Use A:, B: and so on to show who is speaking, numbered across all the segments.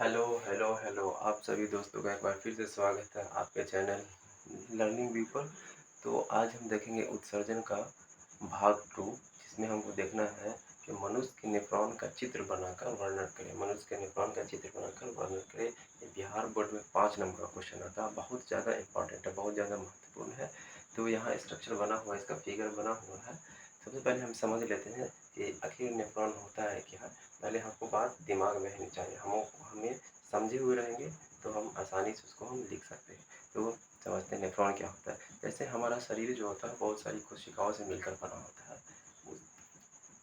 A: Hello, hello, hello! आप सभी दोस्तों का एक बार फिर से स्वागत है आपके चैनल लर्निंग व्यू पर। तो आज हम देखेंगे उत्सर्जन का भाग 2 जिसमें हमको देखना है कि मनुष्य के नेफ्रॉन का चित्र बनाकर वर्णन करें। मनुष्य के नेफ्रॉन का चित्र बनाकर वर्णन करें। ये बिहार बोर्ड में 5 नंबर का क्वेश्चन आता है। बहुत ज़्यादा इम्पोर्टेंट है, बहुत ज़्यादा महत्वपूर्ण है। तो यहाँ स्ट्रक्चर बना हुआ है, इसका फिगर बना हुआ है। सबसे पहले हम समझ लेते हैं कि आखिर नेफ्रॉन होता है क्या? पहले हमको बात दिमाग में रहनी चाहिए। हमें समझे हुए रहेंगे तो हम आसानी से उसको हम लिख सकते हैं। तो समझते हैं नेफ्रॉन क्या होता है। जैसे हमारा शरीर जो होता है बहुत सारी कोशिकाओं से मिलकर बना होता है।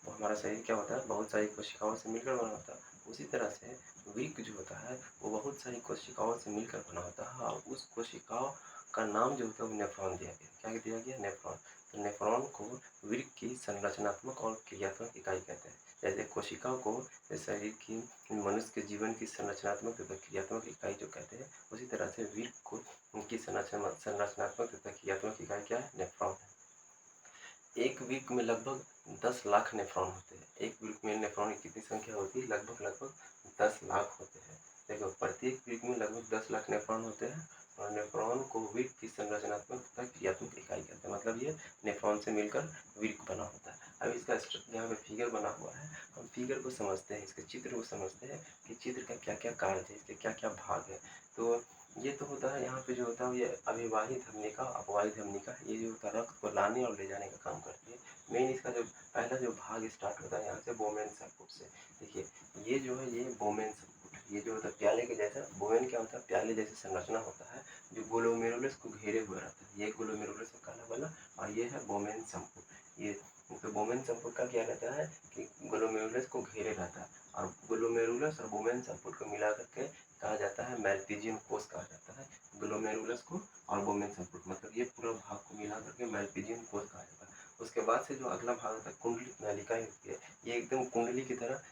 A: तो हमारा शरीर क्या होता है, बहुत सारी कोशिकाओं से मिलकर बना होता है। उसी तरह से वृक्क जो होता है वो बहुत सारी कोशिकाओं से मिलकर बना होता है और उस कोशिकाओं का नाम जो होता है वो नेफ्रॉन दिया गया। क्या दिया गया? नेफ्रॉन। तो नेफ्रॉन को वृक्क की संरचनात्मक और क्रियात्मक इकाई कहते हैं। जैसे कोशिका को शरीर की, मनुष्य के जीवन की संरचनात्मक तथा क्रियात्मक इकाई जो कहते हैं, उसी तरह से वृक्क को उनकी संरचनात्मक तथा क्रियात्मक इकाई क्या है? नेफ्रॉन है। एक वृक्क में लगभग 10 लाख नेफ्रॉन होते हैं। एक वृक्क में नेफ्रॉन की कितनी संख्या होती है? लगभग 10 लाख होते हैं। देखो, प्रत्येक वृक्क में लगभग 10 लाख नेफ्रॉन होते हैं और नेफ्रॉन को वृक्क की संरचनात्मक तथा क्रियात्मक इकाई कहते हैं। मतलब ये नेफ्रॉन से मिलकर वृक्क बना होता है। अब इसका यहाँ पे फिगर बना हुआ है। हम फिगर को समझते हैं, इसके चित्र को समझते हैं कि चित्र का क्या क्या कार्य है, इसके क्या क्या भाग है। तो ये तो होता है, यहाँ पे जो होता है ये अविवाही धमनिका, अपवाही धमनिका, ये जो होता है रक्त को लाने और ले जाने का काम करती है। मेन इसका जो पहला जो भाग स्टार्ट होता है यहाँ से बोमेन सर्कुट से। देखिए, ये जो है ये बोमेन सर्कुट है। ये जो होता है प्याले के जैसा, बोमेन क्या होता है? प्याले जैसी संरचना होता है जो ग्लोमेरुलस को घेरे हुए रहता है। ये ग्लोमेरुलस का काला वाला और ये है बोमेन संपुट। ये तो बोमेन संपुट का क्या रहता है कि ग्लोमेरुलस को घेरे रहता है और ग्लोमेरुलस और बोमेन संपुट को मिला करके कहा जाता है मैल्पीजियन कोष कहा जाता है। ग्लोमेरुलस को और बोमेन संपुट, मतलब ये पूरा भाग को मिला करके मैल्पीजियन कोष कहा जाता है। उसके बाद से जो अगला भाग होता है कुंडलित नलिका होती है। ये एकदम कुंडली की तरह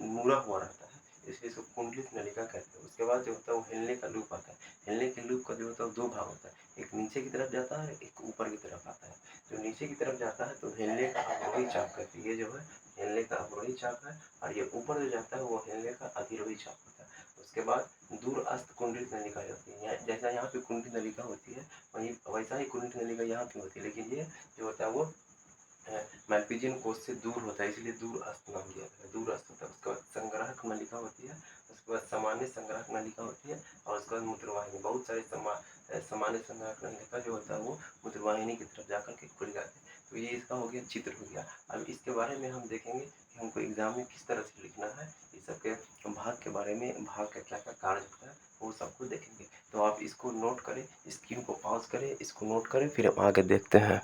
A: मुड़ा हुआ रहता है, इसलिए इसको कुंडलित नलिका कहते हैं। उसके बाद जो होता है वो हिलने का लूप आता है। हिलने के लूप का जो होता है दो भाग होता है, एक नीचे की तरफ जाता है, एक ऊपर की तरफ आता है। जो नीचे की तरफ जाता है तो हिलने का अवरोही चाप कहते हैं। ये जो है हिलने का अवरोही चाप है और ये ऊपर जो जाता है वो हिलने का अधिरोही चाप होता है। उसके बाद दूरस्थ कुंडलित नलिका होती है। जैसा यहाँ पे कुंडलित नलिका होती है वहीं वैसा ही कुंडलित नलिका यहाँ पे होती है, लेकिन ये जो होता है वो मैल्पीजियन कोष से दूर होता है, इसलिए दूरस्थ नाम दिया गया है। दूरस्थ होता है। उसके बाद संग्राहक नलिका होती है। उसके बाद सामान्य संग्राहक नलिका होती है और उसके बाद मूत्रवाहिनी। बहुत सारे सामान्य संग्राहक नलिका जो होता है वो मूत्रवाहिनी की तरफ जाकर के खुल जाते हैं। तो ये इसका हो गया, चित्र हो गया। अब इसके बारे में हम देखेंगे कि हमको एग्जाम में किस तरह से लिखना है। इस सब के भाग के बारे में, भाग का क्या क्या कार्य होता है वो सबको देखेंगे। तो आप इसको नोट करें, स्क्रीन को पॉज करें, इसको नोट करें, फिर हम आगे देखते हैं।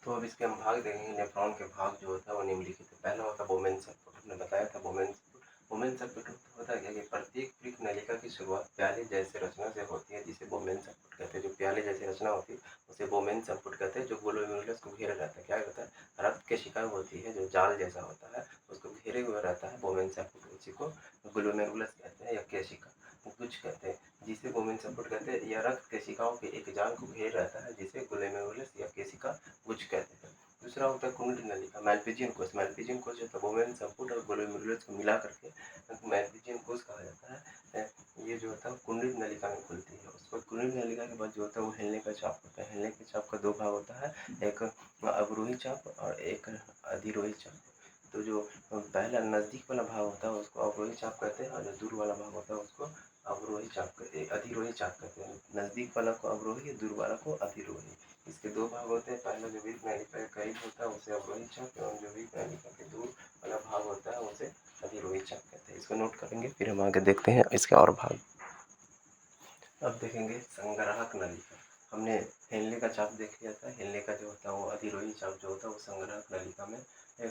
A: तो अब इसके हम भाग देखेंगे। नेफ्रॉन के भाग जो होता है वो निम्नलिखित है। पहला होता है बोमेन सर्किट। हमने बताया था बोमेन सर्किट। बोमेन सर्किट होता है क्या कि प्रत्येक वृक्क नलिका की शुरुआत प्याले जैसे रचना से होती है, जिसे बोमेन सर्किट कहते हैं। जो प्याले जैसी रचना होती है उसे बोमेन सर्किट कहते हैं। जो ग्लोमेरुलस को घेरे रहता है, क्या रहता है? रक्त केशिका होती है जो जाल जैसा होता है, उसको घेरे हुए रहता है बोमेन सर्किट। उसी को ग्लोमेरुलस कहते हैं या केशिका गुच्छ कहते हैं, जिसे बोमेन सर्किट कहते हैं। यह रक्त केशिकाओं के एक जाल को घेर रहता है जिसे ग्लोमेरुलस या केशिका गुच्छ कहते हैं। दूसरा होता है कुंडली नलिका, मैल्पीजियन कोष। मैल्पीजियन कोष जो है बोमेन संपुट और ग्लोमेरुलस को मिला करके मैल्पीजियन कोष कहा जाता है। ये जो होता है कुंडली नलिका में खुलती है। उसको कुंडली नलिका के बाद जो होता है वो हिलने का चाप होता है। हिलने के चाप का दो भाग होता है, एक अवरोही चाप और एक अधिरोही चाप। तो जो पहला नजदीक वाला भाग होता है उसको अवरोही चाप कहते हैं और जो दूर वाला भाग होता है उसको अवरोही चाप कहते हैं, अधिरोही चाप कहते हैं। नजदीक वाला को अवरोही, दूर वाला को अधिरोही। इसके दो भाग होते हैं। पहला जो वृक्क नलिका के करीब होता है उसे अवरोही चाप एवं जो वृक्क नलिका के दूर वाला भाग होता है उसे अधिरोही चाप कहते हैं। इसको नोट करेंगे, फिर हम आगे देखते हैं इसके और भाग। अब देखेंगे संग्राहक नलिका। हमने हिलने का चाप देख लिया था। हिलने का जो होता है वो अधिरोही चाप जो होता है वो संग्राहक नलिका में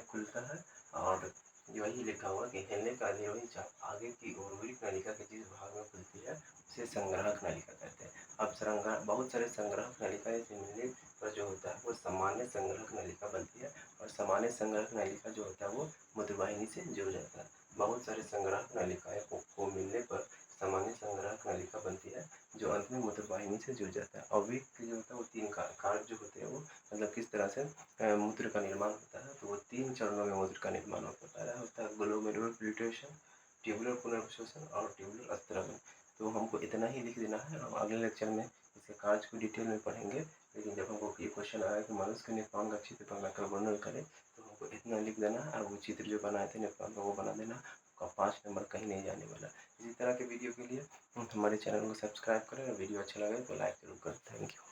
A: खुलता है और वही लिखा हुआ कि हिलने का अधिरोही चाप आगे की ओर वृक्क नलिका के जिस भाग में खुलती है उसे संग्राहक नलिका कहते हैं। अब बहुत सारे संग्राहक नलिकाएं से मिलने पर जो होता है वो सामान्य संग्राहक नलिका बनती है और सामान्य संग्राहक नलिका जो होता है वो मूत्रवाहिनी से जुड़ जाता है। बहुत सारे संग्राहक नलिकाएं को मिलने पर सामान्य संग्राहक नलिका बनती है जो अंत में मूत्रवाहिनी से जुड़ जाता है। और वृक्क जो होता है वो तीन कार्य जो होते हैं वो, मतलब किस तरह से मूत्र का निर्माण होता है, तो वो तीन चरणों में मूत्र का निर्माण होता है। पहला होता है ग्लोमेरुलर फिल्ट्रेशन, ट्यूबुलर पुनर्वसोषण और ट्यूबुलर स्त्रवण। तो हमको इतना ही लिख देना है। हम अगले लेक्चर में इसके कार्य को डिटेल में पढ़ेंगे। लेकिन जब हमको ये क्वेश्चन आया कि मनुष्य के नेत्रांग का चित्र बनाकर वर्णन करें, तो हमको इतना लिख देना है और वो चित्र जो बनाए थे नेत्रांग का वो बना देना। आपका 5 नंबर कहीं नहीं जाने वाला। इसी तरह के वीडियो के लिए हमारे चैनल को सब्सक्राइब करें और वीडियो अच्छा लगे तो लाइक जरूर करें। Thank you.